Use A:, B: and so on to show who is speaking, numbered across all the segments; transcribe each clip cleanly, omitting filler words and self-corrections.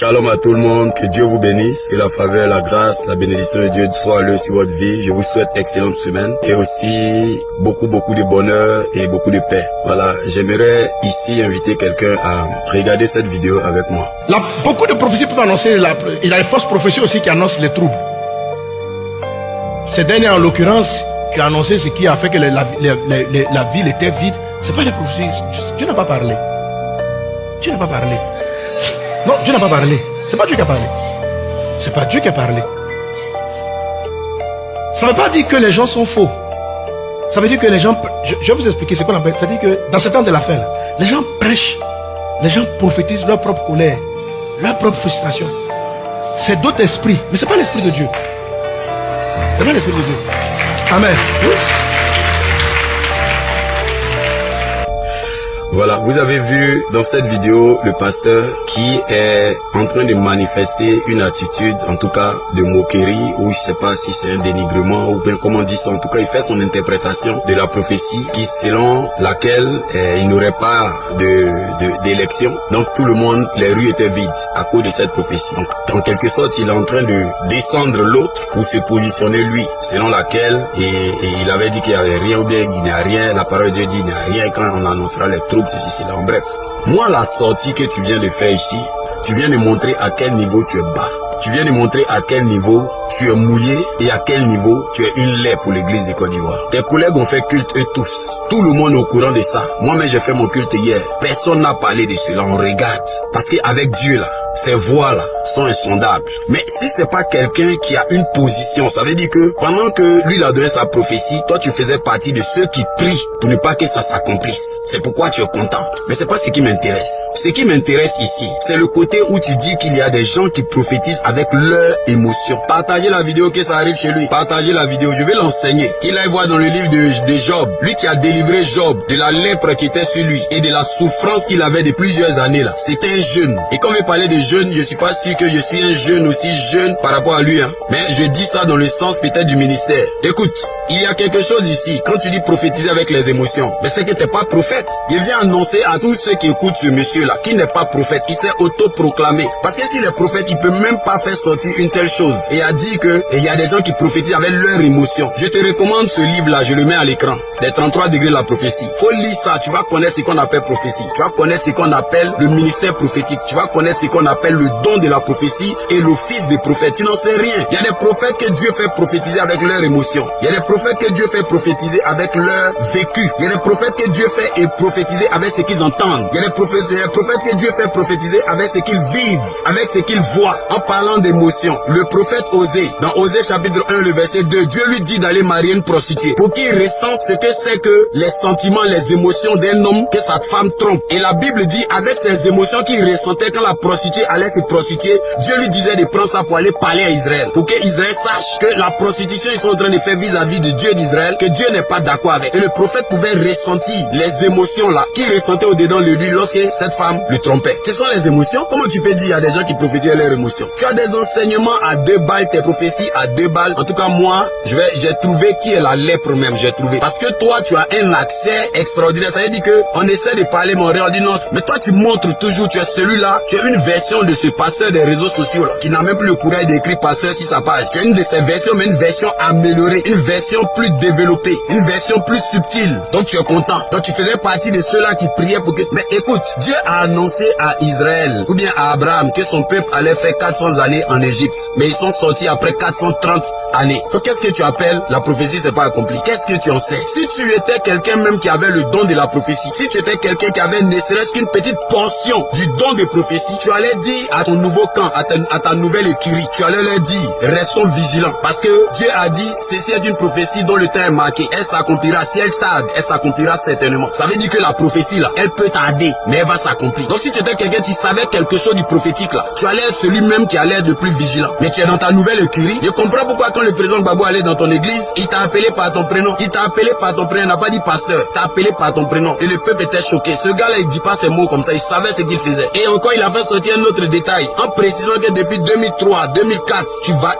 A: Shalom à tout le monde, que Dieu vous bénisse, que la faveur, la grâce, la bénédiction de Dieu soit là sur votre vie. Je vous souhaite excellente semaine et aussi beaucoup de bonheur et beaucoup de paix. Voilà, j'aimerais ici inviter quelqu'un à regarder cette vidéo avec moi.
B: Beaucoup de prophéties peuvent annoncer, il y a les fausses prophéties aussi qui annoncent les troubles. Ces derniers en l'occurrence, qui a annoncé ce qui a fait que la ville était vide, c'est pas les prophéties, Dieu n'a pas parlé. Dieu n'a pas parlé. Non, Dieu n'a pas parlé. C'est pas Dieu qui a parlé. C'est pas Dieu qui a parlé. Ça ne veut pas dire que les gens sont faux. Ça veut dire que les gens... Je vais vous expliquer ce qu'on appelle. Ça veut dire que dans ce temps de la fin, là, les gens prêchent, les gens prophétisent leur propre colère, leur propre frustration. C'est d'autres esprits, mais c'est pas l'esprit de Dieu. C'est pas l'esprit de Dieu. Amen. Oui.
A: Voilà, vous avez vu dans cette vidéo le pasteur qui est en train de manifester une attitude, en tout cas de moquerie, ou je sais pas si c'est un dénigrement ou bien comment on dit ça. En tout cas, il fait son interprétation de la prophétie qui, selon laquelle il n'aurait pas d'élection. Donc tout le monde, les rues étaient vides à cause de cette prophétie. Donc en quelque sorte, il est en train de descendre l'autre pour se positionner lui, selon laquelle et il avait dit qu'il n'y avait rien ou bien il n'y a rien. La parole de Dieu dit il n'y a rien quand on annoncera les troubles. Ceci, là. En bref, moi la sortie que tu viens de faire ici, tu viens de montrer à quel niveau tu es bas. Tu viens de montrer à quel niveau tu es mouillé et à quel niveau tu es une lait pour l'église de Côte d'Ivoire. Tes collègues ont fait culte eux tous. Tout le monde est au courant de ça. Moi-même j'ai fait mon culte hier. Personne n'a parlé de cela. On regarde. Parce qu'avec Dieu là, ces voix là sont insondables. Mais si c'est pas quelqu'un qui a une position, ça veut dire que pendant que lui il a donné sa prophétie, toi tu faisais partie de ceux qui prient pour ne pas que ça s'accomplisse. C'est pourquoi tu es content. Mais c'est pas ce qui m'intéresse. Ce qui m'intéresse ici, c'est le côté où tu dis qu'il y a des gens qui prophétisent avec leur émotion. Partagez la vidéo que ça arrive chez lui. Partagez la vidéo. Je vais l'enseigner. Qu'il aille voir dans le livre de Job. Lui qui a délivré Job de la lèpre qui était sur lui et de la souffrance qu'il avait de plusieurs années là. C'était un jeune. Et quand on parler de jeune, je suis pas sûr que je suis un jeune aussi jeune par rapport à lui. Mais je dis ça dans le sens peut-être du ministère. Écoute, il y a quelque chose ici. Quand tu dis prophétiser avec les émotions, mais c'est que t'es pas prophète. Je viens annoncer à tous ceux qui écoutent ce monsieur là, qui n'est pas prophète. Il s'est autoproclamé. Parce que s'il est prophète, il peut même pas faire sortir une telle chose. Et a dit que il y a des gens qui prophétisent avec leurs émotions. Je te recommande ce livre là, je le mets à l'écran. Les 33 degrés de la prophétie. Faut lire ça, tu vas connaître ce qu'on appelle prophétie. Tu vas connaître ce qu'on appelle le ministère prophétique. Tu vas connaître ce qu'on appelle le don de la prophétie et l'office des prophètes. Tu n'en sais rien. Il y a des prophètes que Dieu fait prophétiser avec leurs émotions. Il y a des prophètes que Dieu fait prophétiser avec leur vécu. Il y a des prophètes que Dieu fait prophétiser avec ce qu'ils entendent. Il y a des prophètes que Dieu fait prophétiser avec ce qu'ils vivent, avec ce qu'ils voient. En parlant d'émotions, le prophète Osée, dans Osée chapitre 1, le verset 2, Dieu lui dit d'aller marier une prostituée pour qu'il ressente ce que c'est que les sentiments, les émotions d'un homme que sa femme trompe. Et la Bible dit, avec ces émotions qu'il ressentait quand la prostituée allait se prostituer, Dieu lui disait de prendre ça pour aller parler à Israël, pour que Israël sache que la prostitution ils sont en train de faire vis-à-vis de Dieu d'Israël, que Dieu n'est pas d'accord avec. Et le prophète pouvait ressentir les émotions là qu'il ressentait au-dedans de lui lorsque cette femme le trompait. Ce sont les émotions. Comment tu peux dire il y a des gens qui prophétisent leurs émotions? Tu as des enseignements à 2 balles, tes prophéties à 2 balles. En tout cas moi, j'ai trouvé qui est la lèpre même, j'ai trouvé. Parce que toi tu as un accès extraordinaire. Ça veut dire que on essaie de parler mon on dit non, mais toi tu montres toujours, tu es celui-là, tu es une version de ce pasteur des réseaux sociaux là, qui n'a même plus le courage d'écrire pasteur sur sa page. Tu es une de ces versions, mais une version améliorée, une version plus développée, une version plus subtile. Donc tu es content. Donc tu faisais partie de ceux-là qui priaient pour que... Mais écoute, Dieu a annoncé à Israël, ou bien à Abraham, que son peuple allait faire 400 années en Égypte. Mais ils sont sortis après 430 années. Donc qu'est-ce que tu appelles la prophétie c'est pas accompli? Qu'est-ce que tu en sais? Si tu étais quelqu'un même qui avait le don de la prophétie, si tu étais quelqu'un qui avait ne serait-ce qu'une petite portion du don de prophétie, tu allais dire à ton nouveau camp, à ta nouvelle écurie, tu allais leur dire, restons vigilants. Parce que Dieu a dit, ceci est une prophétie dont le temps est marqué. Elle s'accomplira. Si elle tarde, elle s'accomplira certainement. Ça veut dire que la prophétie là, elle peut tarder, mais elle va s'accomplir. Donc si tu étais quelqu'un, tu savais quelque chose du prophétique là, tu allais être celui-même qui allait être le plus vigilant. Mais tu es dans ta nouvelle écurie. Je comprends pourquoi quand le président Gbagbo allait dans ton église, il t'a appelé par ton prénom. Il t'a appelé par ton prénom, il n'a pas dit pasteur. Il t'a appelé par ton prénom. Et le peuple était choqué. Ce gars-là, il dit pas ces mots comme ça. Il savait ce qu'il faisait. Et encore, il a fait sortir un autre détail en précisant que depuis 2003, 2004,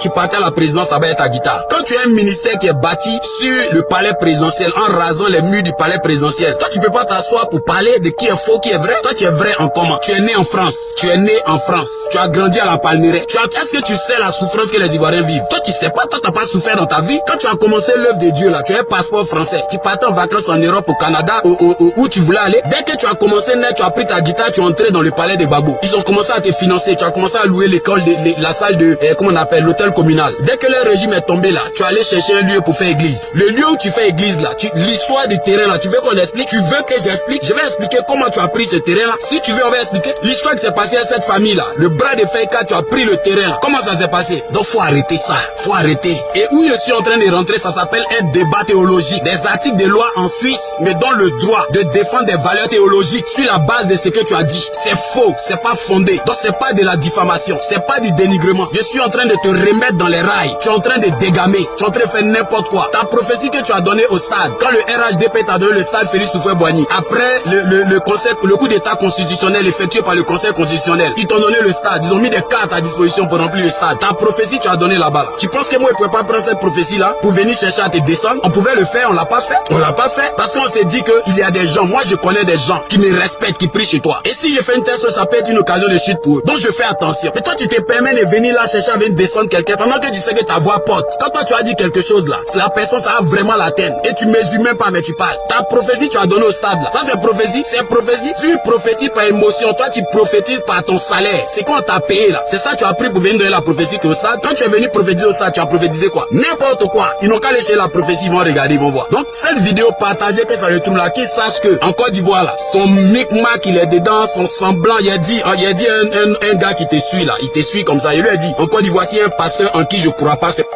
A: tu partais à la présidence avec ta guitare. Quand tu as un ministère qui est bâti sur le palais présidentiel en rasant les murs du palais présidentiel. Toi, tu peux pas t'asseoir pour parler de qui est faux, qui est vrai. Toi, tu es vrai en comment? Tu es né en France. Tu es né en France. Tu as grandi à la Palmeraie. Est-ce que tu sais la souffrance que les Ivoiriens vivent? Toi, tu sais pas. Toi, t'as pas souffert dans ta vie. Quand tu as commencé l'œuvre de Dieu là, tu as un passeport français. Tu partais en vacances en Europe, au Canada, où tu voulais aller. Dès que tu as commencé net, tu as pris ta guitare, tu es entré dans le palais des Babos. Ils ont commencé à te financer. Tu as commencé à louer l'école, la salle de, comment on appelle, l'hôtel communal. Dès que le régime est tombé là, tu es allé chercher un lieu pour faire église. Le lieu où tu fais église là, l'histoire du terrain là, tu veux qu'on explique? Tu veux que j'explique? Je vais expliquer comment tu as pris ce terrain là. Si tu veux, on va expliquer l'histoire qui s'est passée à cette famille là. Le bras de Feka, tu as pris le terrain là. Comment ça s'est passé? Donc faut arrêter ça. Faut arrêter. Et où je suis en train de rentrer, ça s'appelle un débat théologique. Des articles de loi en Suisse me donnent le droit de défendre des valeurs théologiques sur la base de ce que tu as dit. C'est faux, c'est pas fondé. Donc c'est pas de la diffamation, c'est pas du dénigrement. Je suis en train de te remettre dans les rails. Tu es en train de dégamer, tu es en train de faire n'importe quoi. Ta prophétie que tu as donnée au stade, quand le RHDP t'a donné le stade Félix Houphouët-Boigny, après le coup d'état constitutionnel effectué par le conseil constitutionnel, ils t'ont donné le stade, ils ont mis des cartes à disposition pour remplir le stade. Ta prophétie tu as donné là-bas là. Tu penses que moi je pouvais pas prendre cette prophétie là pour venir chercher à te descendre? On pouvait le faire, on l'a pas fait. On l'a pas fait parce qu'on s'est dit que il y a des gens, moi je connais des gens qui me respectent, qui prient chez toi. Et si je fais une test, ça peut être une occasion de chute pour eux. Donc je fais attention. Mais toi tu te permets de venir là chercher à venir descendre quelqu'un pendant que tu sais que ta voix porte. Quand toi tu as dit quelque chose là, la personne ça va vraiment l'atteindre. Et tu mesures même pas mais tu parles. Ta prophétie tu as donné au stade là. Ça c'est prophétie, c'est prophétie. Tu prophétises par émotion, toi tu prophétises par ton salaire. C'est quoi on t'a payé là? C'est ça tu as pris pour venir donner la prophétie au stade. Quand tu es venu prophétiser au stade, tu as prophétisé quoi? N'importe quoi. Ils n'ont qu'à aller chez la prophétie, ils vont regarder, ils vont voir. Donc cette vidéo partagez que ça retrouve là, qu'ils sachent que en Côte d'Ivoire là, son micmac il est dedans, son semblant, il a dit un gars qui te suit là, il te suit comme ça, il lui a dit en Côte d'Ivoire si un pasteur en qui je crois pas, c'est...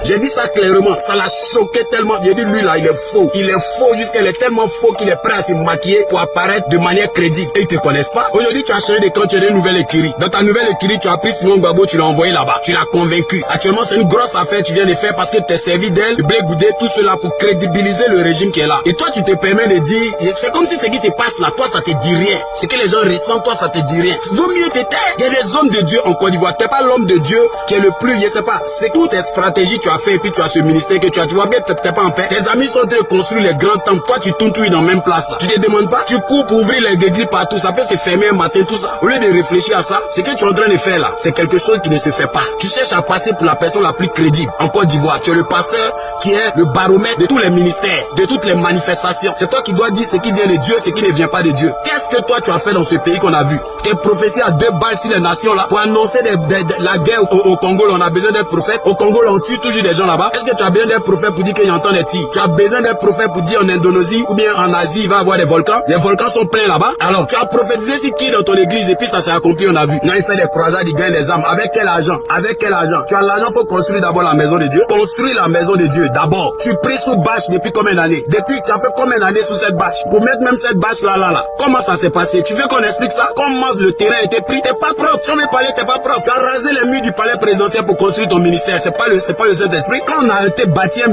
A: J'ai dit ça clairement, ça l'a choqué tellement. J'ai dit lui là, il est faux. Il est faux jusqu'à il est tellement faux qu'il est prêt à se maquiller pour apparaître de manière crédible. Et ils te connaissent pas. Aujourd'hui, tu as changé de camp, tu as une nouvelle écurie. Dans ta nouvelle écurie, tu as pris Simon Gbagbo, tu l'as envoyé là-bas. Tu l'as convaincu. Actuellement, c'est une grosse affaire que tu viens de faire parce que tu es servi d'elle, Blé Goudé, tout cela pour crédibiliser le régime qui est là. Et toi, tu te permets de dire, c'est comme si ce qui se passe là, toi, ça te dit rien. Ce que les gens ressentent, toi, ça te dit rien. Vaut mieux te taire. Il y a des hommes de Dieu en Côte d'Ivoire. T'es pas l'homme de Dieu qui est le plus, je sais pas. C'est toutes tes stratégies tu as fait et puis tu as ce ministère que tu as, tu vois bien que t'es pas en paix. Tes amis sont en train de construire les grands temples. Toi, tu tournes tout dans la même place là. Tu te demandes pas, tu cours pour ouvrir les églises partout. Ça peut se fermer un matin, tout ça. Au lieu de réfléchir à ça, ce que tu es en train de faire là, c'est quelque chose qui ne se fait pas. Tu cherches à passer pour la personne la plus crédible en Côte d'Ivoire. Tu es le pasteur qui est le baromètre de tous les ministères, de toutes les manifestations. C'est toi qui dois dire ce qui vient de Dieu, ce qui ne vient pas de Dieu. Qu'est-ce que toi tu as fait dans ce pays qu'on a vu? Tes prophéties à 2 balles sur les nations là pour annoncer la guerre au Congo. On a besoin d'être prophète. Au Congo, on tue toujours des gens là-bas. Est-ce que tu as besoin d'être prophète pour dire qu'il entend des tirs? Tu as besoin d'être prophète pour dire en Indonésie ou bien en Asie il va y avoir des volcans. Les volcans sont pleins là-bas. Alors tu as prophétisé sur qui dans ton église et puis ça s'est accompli, on a vu. Non, il fait des croisades, il gagne des âmes. Avec quel argent? Avec quel argent? Tu as l'argent, faut construire d'abord la maison de Dieu. Construire la maison de Dieu d'abord. Tu pries sous bâche depuis combien d'années? Depuis tu as fait combien d'années sous cette bâche? Pour mettre même cette bâche là. Comment ça s'est passé? Tu veux qu'on explique ça? Comment le terrain a été pris? T'es pas propre. Si on veut parler, t'es pas propre. Tu as rasé les murs du palais présidentiel pour construire ton ministère. C'est pas le Saint-Esprit. Quand on a été bâti un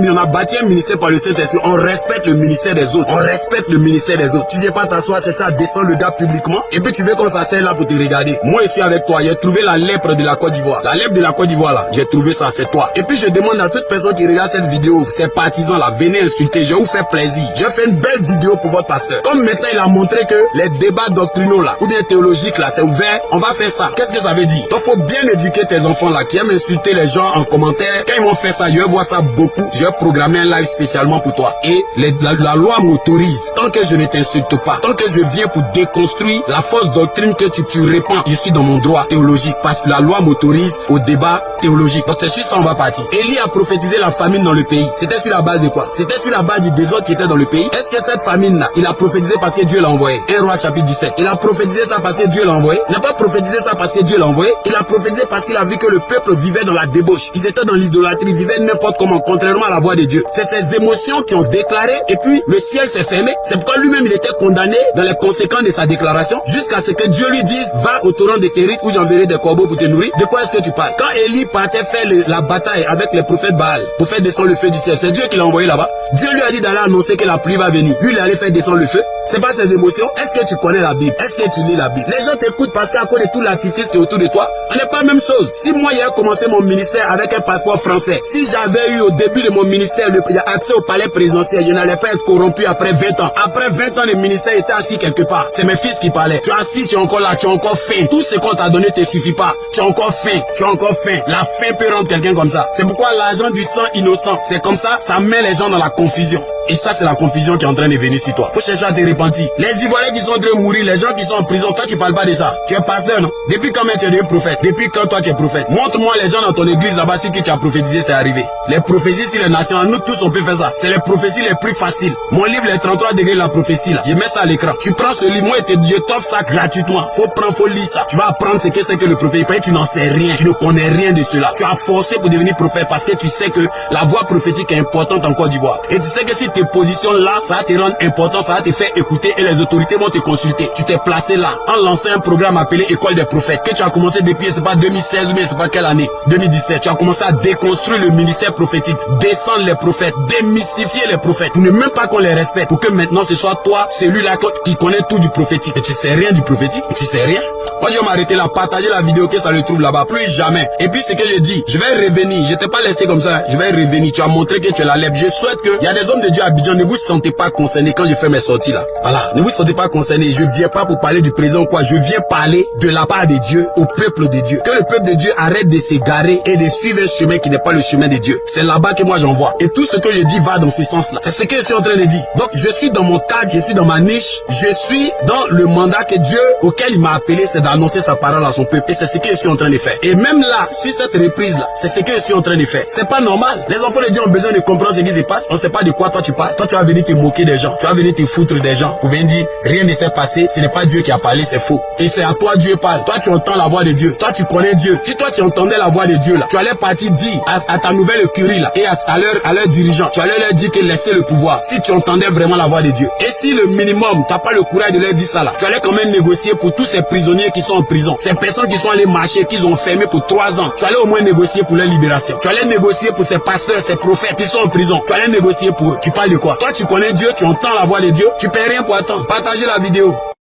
A: ministère par le Saint-Esprit, on respecte le ministère des autres. On respecte le ministère des autres. Tu viens pas t'asseoir chercher à descendre le gars publiquement et puis tu veux qu'on s'asseye là pour te regarder. Moi je suis avec toi. J'ai trouvé la lèpre de la Côte d'Ivoire. La lèpre de la Côte d'Ivoire là, j'ai trouvé ça, c'est toi. Et puis je demande à toute personne qui regarde cette vidéo, ces partisans là, venez insulter. Je vais vous faire plaisir. Je fais une belle vidéo pour votre pasteur. Comme maintenant il a montré que les débats doctrinaux là, ou bien théologiques là, c'est ouvert, on va faire ça. Qu'est-ce que ça veut dire? Donc faut bien éduquer tes enfants là qui aiment insulter les gens en commentaire. Quand ils vont faire ça, je vais voir ça beaucoup. Je vais programmer un live spécialement pour toi. Et la loi m'autorise. Tant que je ne t'insulte pas, tant que je viens pour déconstruire la fausse doctrine que tu répands, je suis dans mon droit théologique parce que la loi m'autorise au débat théologique. Donc c'est sur ça on va partir. Élie a prophétisé la famine dans le pays. C'était sur la base de quoi? C'était sur la base du désordre qui était dans le pays. Est-ce que cette famine là, il a prophétisé parce que Dieu l'a envoyé? 1 Roi chapitre 17. Il a prophétisé ça parce que Dieu l'a envoyé? Il n'a pas prophétisé ça parce que Dieu l'a envoyé. Il a prophétisé parce qu'il a vu que le peuple vivait dans la débauche. Ils étaient dans l'idolâtrie, ils vivaient n'importe comment, contrairement à la voix de Dieu. C'est ces émotions qui ont déclaré et puis le ciel s'est fermé. C'est pourquoi lui-même il était condamné dans les conséquences de sa déclaration jusqu'à ce que Dieu lui dise va au torrent de Kérit où j'enverrai des corbeaux pour te nourrir. De quoi est-ce que tu parles? Quand Élie partait faire la bataille avec les prophètes Baal pour faire descendre le feu du ciel, c'est Dieu qui l'a envoyé là-bas. Dieu lui a dit d'aller annoncer que la pluie va venir. Lui il allait faire descendre le feu. C'est pas ses émotions. Est-ce que tu connais la Bible? Est-ce que tu lis la Bible? Les gens t'écoutent parce qu'à cause de tout l'artifice qui est autour de toi, on n'est pas la même chose. Si moi, j'ai commencé mon ministère avec un passeport français, Si j'avais eu au début de mon ministère accès au palais présidentiel, je n'allais pas être corrompu après 20 ans. Après 20 ans, le ministère était assis quelque part. C'est mes fils qui parlaient. Tu es assis, tu es encore là, tu as encore faim. Tout ce qu'on t'a donné te suffit pas. Tu as encore faim, tu as encore faim. La faim peut rendre quelqu'un comme ça. C'est pourquoi l'argent du sang innocent, c'est comme ça, ça met les gens dans la confusion. Et ça, c'est la confusion qui est en train de venir sur toi. Faut chercher à te repentir. Les Ivoiriens qui sont en train de mourir, les gens qui sont en prison, toi tu parles pas de ça. Tu es pasteur, non? Depuis quand même tu es devenu prophète? Depuis quand toi tu es prophète? Montre-moi les gens dans ton église là-bas sur qui tu as prophétisé, c'est arrivé. Les prophéties sur les nations, nous tous on peut faire ça. C'est les prophéties les plus faciles. Mon livre, les 33 degrés de la prophétie là, je mets ça à l'écran. Tu prends ce livre, moi je t'offre ça gratuitement. Faut prendre, faut lire ça. Tu vas apprendre ce que c'est que le prophète. Tu n'en sais rien, tu ne connais rien de cela. Tu as forcé pour devenir prophète parce que tu sais que la voix prophétique est importante en Côte d'Ivoire. Et tu sais que si tes positions là, ça va te rendre important, ça va te faire écouter et les autorités vont te consulter. Tu t'es placé là en lançant un programme appelé École des prophètes que tu as commencé depuis, c'est pas 2016 ou bien c'est pas quelle année, 2017. Tu as commencé à déconstruire le ministère prophétique, descendre les prophètes, démystifier les prophètes pour ne même pas qu'on les respecte, pour que maintenant ce soit toi, celui-là qui connaît tout du prophétique. Et tu sais rien du prophétique, et tu sais rien. Moi je vais m'arrêter là, partager la vidéo que ça le trouve là-bas, plus jamais. Et puis ce que je dis, je vais revenir, je t'ai pas laissé comme ça, je vais revenir. Tu as montré que tu es la lèvre. Je souhaite que il y a des hommes de Dieu à Abidjan, ne vous sentez pas concernés quand je fais mes sorties là. Voilà, ne vous sentez pas concernés. Je viens pas pour parler du président ou quoi, je viens parler de la part de Dieu au peuple de Dieu. Que le peuple de Dieu arrête de s'égarer et de suivre un chemin qui n'est pas le chemin de Dieu. C'est là-bas que moi j'envoie. Et tout ce que je dis va dans ce sens-là. C'est ce que je suis en train de dire. Donc je suis dans mon cadre, je suis dans ma niche, je suis dans le mandat que Dieu auquel il m'a appelé, c'est d'annoncer sa parole à son peuple. Et c'est ce que je suis en train de faire. Et même là, sur cette reprise-là, c'est ce que je suis en train de faire. C'est pas normal. Les enfants de Dieu ont besoin de comprendre ce qui se passe. On sait pas de quoi toi tu parles. Toi tu vas venir te moquer des gens. Tu vas venir te foutre des gens. Pour venir dire, rien ne s'est passé. Ce n'est pas Dieu qui a parlé, c'est faux. Et c'est à toi Dieu parle. Toi tu entends la voix de Dieu. Toi tu connais Dieu. Si toi tu entendais la voix de Dieu là, tu allais partir dire à ta nouvelle curie là et à leur dirigeant, tu allais leur dire que laissez le pouvoir. Si tu entendais vraiment la voix de Dieu. Et si le minimum, t'as pas le courage de leur dire ça là, tu allais quand même négocier pour tous ces prisonniers qui sont en prison. Ces personnes qui sont allées marcher, qu'ils ont fermé pour 3 ans. Tu allais au moins négocier pour leur libération. Tu allais négocier pour ces pasteurs, ces prophètes qui sont en prison. Tu allais négocier pour eux. Tu parles de quoi? Toi tu connais Dieu, tu entends la voix de Dieu, tu paies rien pour attendre. Partagez la vidéo.